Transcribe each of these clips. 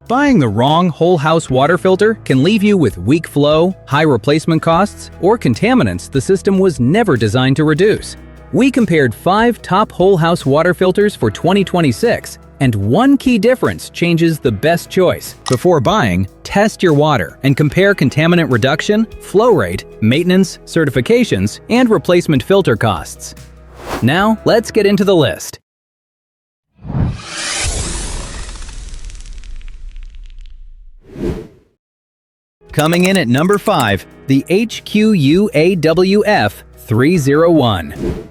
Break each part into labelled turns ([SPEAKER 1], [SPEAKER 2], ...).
[SPEAKER 1] Buying the wrong whole house water filter can leave you with weak flow, high replacement costs, or contaminants the system was never designed to reduce. We compared 5 top whole house water filters for 2026, and one key difference changes the best choice. Before buying, test your water and compare contaminant reduction, flow rate, maintenance, certifications, and replacement filter costs. Now, let's get into the list. Coming in at number 5, the HQUA WF301.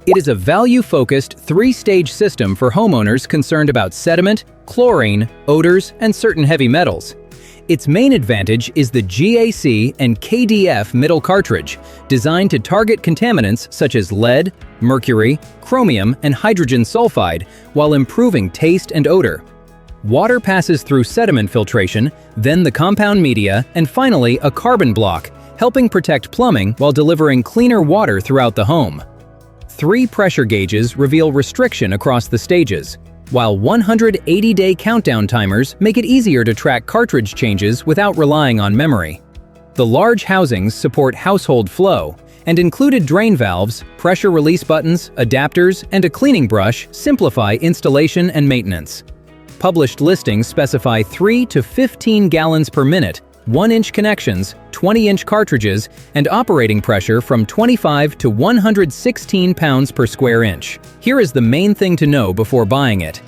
[SPEAKER 1] It is a value-focused 3-stage system for homeowners concerned about sediment, chlorine, odors, and certain heavy metals. Its main advantage is the GAC and KDF middle cartridge, designed to target contaminants such as lead, mercury, chromium, and hydrogen sulfide while improving taste and odor. Water passes through sediment filtration, then the compound media, and finally a carbon block, helping protect plumbing while delivering cleaner water throughout the home. 3 pressure gauges reveal restriction across the stages, while 180-day countdown timers make it easier to track cartridge changes without relying on memory. The large housings support household flow, and included drain valves, pressure release buttons, adapters, and a cleaning brush simplify installation and maintenance. Published listings specify 3 to 15 gallons per minute, 1-inch connections, 20-inch cartridges, and operating pressure from 25 to 116 pounds per square inch. Here is the main thing to know before buying it.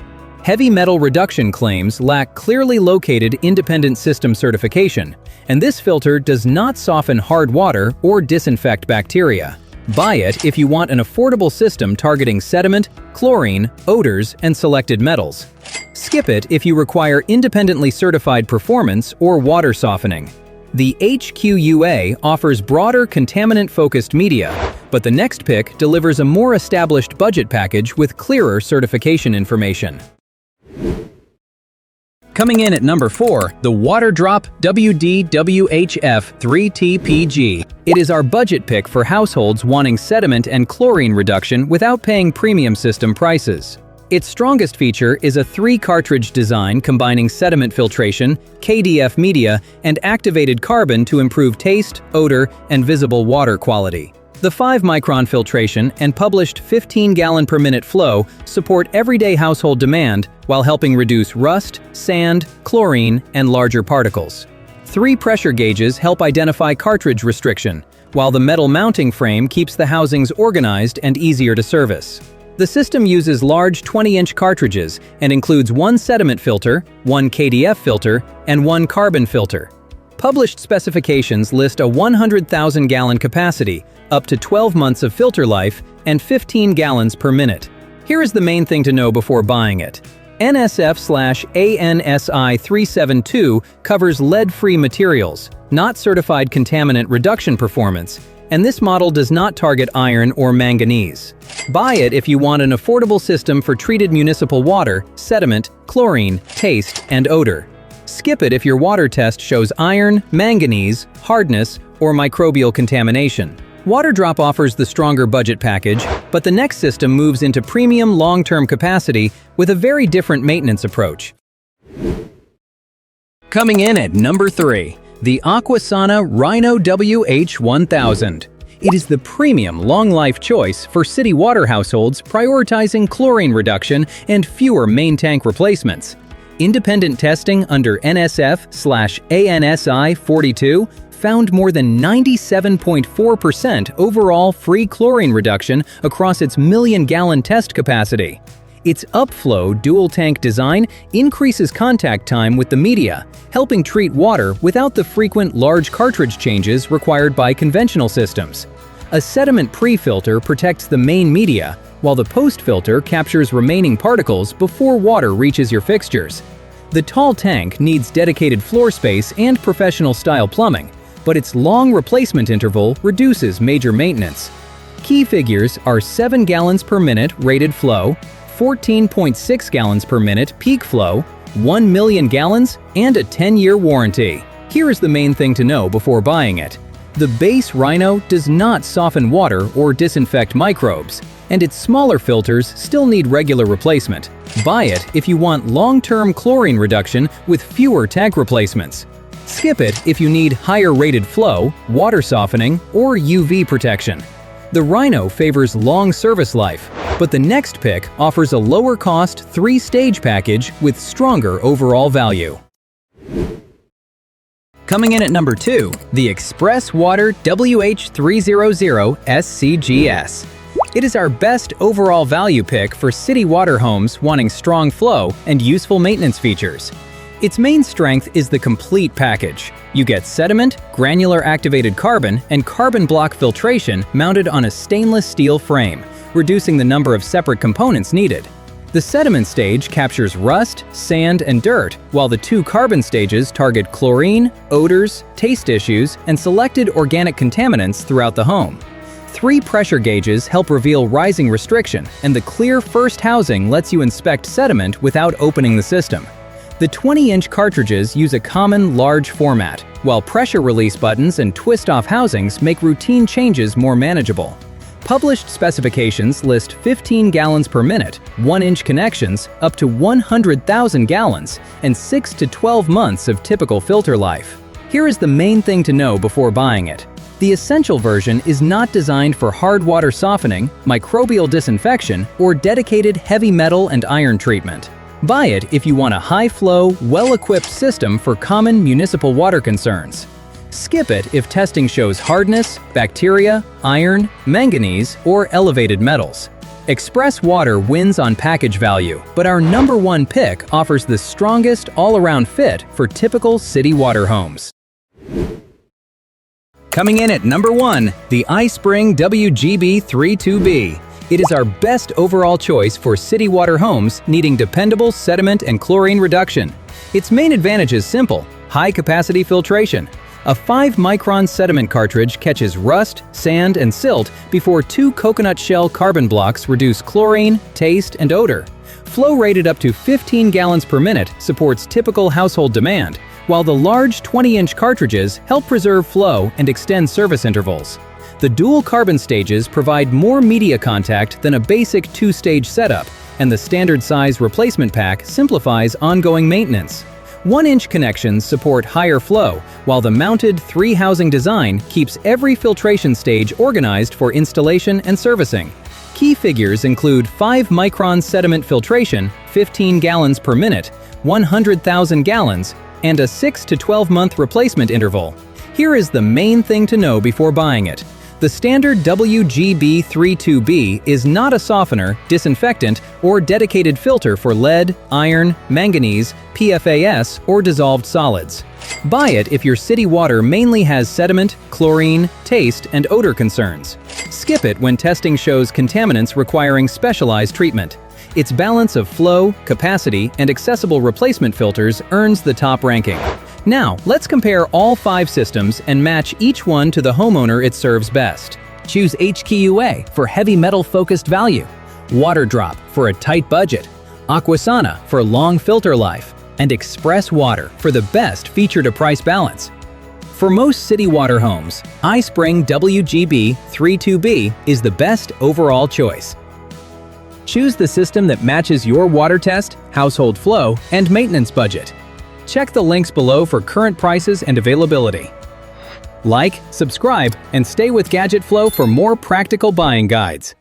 [SPEAKER 1] Heavy metal reduction claims lack clearly located independent system certification, and this filter does not soften hard water or disinfect bacteria. Buy it if you want an affordable system targeting sediment, chlorine, odors, and selected metals. Skip it if you require independently certified performance or water softening. The HQUA offers broader contaminant-focused media, but the next pick delivers a more established budget package with clearer certification information. Coming in at number 4, the WaterDrop WDWHF3TPG. It is our budget pick for households wanting sediment and chlorine reduction without paying premium system prices. Its strongest feature is a 3-cartridge design combining sediment filtration, KDF media, and activated carbon to improve taste, odor, and visible water quality. The 5-micron filtration and published 15-gallon-per-minute flow support everyday household demand while helping reduce rust, sand, chlorine, and larger particles. 3 pressure gauges help identify cartridge restriction, while the metal mounting frame keeps the housings organized and easier to service. The system uses large 20-inch cartridges and includes 1 sediment filter, 1 KDF filter, and 1 carbon filter. Published specifications list a 100,000-gallon capacity, up to 12 months of filter life, and 15 gallons per minute. Here is the main thing to know before buying it. NSF/ANSI 372 covers lead-free materials, not certified contaminant reduction performance, and this model does not target iron or manganese. Buy it if you want an affordable system for treated municipal water, sediment, chlorine, taste, and odor. Skip it if your water test shows iron, manganese, hardness, or microbial contamination. WaterDrop offers the stronger budget package, but the next system moves into premium long-term capacity with a very different maintenance approach. Coming in at number 3, the Aquasana Rhino WH1000. It is the premium long-life choice for city water households prioritizing chlorine reduction and fewer main tank replacements. Independent testing under NSF/ANSI 42 found more than 97.4% overall free chlorine reduction across its million-gallon test capacity. Its upflow dual-tank design increases contact time with the media, helping treat water without the frequent large cartridge changes required by conventional systems. A sediment pre-filter protects the main media, while the post-filter captures remaining particles before water reaches your fixtures. The tall tank needs dedicated floor space and professional-style plumbing, but its long replacement interval reduces major maintenance. Key figures are 7 gallons per minute rated flow, 14.6 gallons per minute peak flow, 1 million gallons, and a 10-year warranty. Here is the main thing to know before buying it. The base Rhino does not soften water or disinfect microbes. and its smaller filters still need regular replacement. Buy it if you want long-term chlorine reduction with fewer tank replacements. Skip it if you need higher rated flow, water softening, or UV protection. The Rhino favors long service life, but the next pick offers a lower-cost 3-stage package with stronger overall value. Coming in at number 2, the Express Water WH300 SCGS. It is our best overall value pick for city water homes wanting strong flow and useful maintenance features. Its main strength is the complete package. You get sediment, granular activated carbon, and carbon block filtration mounted on a stainless steel frame, reducing the number of separate components needed. The sediment stage captures rust, sand, and dirt, while the 2 carbon stages target chlorine, odors, taste issues, and selected organic contaminants throughout the home. 3 pressure gauges help reveal rising restriction, and the clear first housing lets you inspect sediment without opening the system. The 20-inch cartridges use a common large format, while pressure release buttons and twist-off housings make routine changes more manageable. Published specifications list 15 gallons per minute, 1-inch connections up to 100,000 gallons, and 6 to 12 months of typical filter life. Here is the main thing to know before buying it. The essential version is not designed for hard water softening, microbial disinfection, or dedicated heavy metal and iron treatment. Buy it if you want a high-flow, well-equipped system for common municipal water concerns. Skip it if testing shows hardness, bacteria, iron, manganese, or elevated metals. Express Water wins on package value, but our number 1 pick offers the strongest all-around fit for typical city water homes. Coming in at number 1, the iSpring WGB32B. It is our best overall choice for city water homes needing dependable sediment and chlorine reduction. Its main advantage is simple: high-capacity filtration. A 5-micron sediment cartridge catches rust, sand, and silt before 2 coconut shell carbon blocks reduce chlorine, taste, and odor. Flow rated up to 15 gallons per minute supports typical household demand, while the large 20-inch cartridges help preserve flow and extend service intervals. The dual carbon stages provide more media contact than a basic 2-stage setup, and the standard size replacement pack simplifies ongoing maintenance. 1-inch connections support higher flow, while the mounted 3-housing design keeps every filtration stage organized for installation and servicing. Key figures include 5-micron sediment filtration, 15 gallons per minute, 100,000 gallons, and a 6 to 12-month replacement interval. Here is the main thing to know before buying it. The standard WGB32B is not a softener, disinfectant, or dedicated filter for lead, iron, manganese, PFAS, or dissolved solids. Buy it if your city water mainly has sediment, chlorine, taste, and odor concerns. Skip it when testing shows contaminants requiring specialized treatment. Its balance of flow, capacity, and accessible replacement filters earns the top ranking. Now, let's compare all 5 systems and match each one to the homeowner it serves best. Choose HQUA for heavy metal-focused value, Water Drop for a tight budget, Aquasana for long filter life, and Express Water for the best feature-to-price balance. For most city water homes, iSpring WGB32B is the best overall choice. Choose the system that matches your water test, household flow, and maintenance budget. Check the links below for current prices and availability. Like, subscribe, and stay with Gadget Flow for more practical buying guides.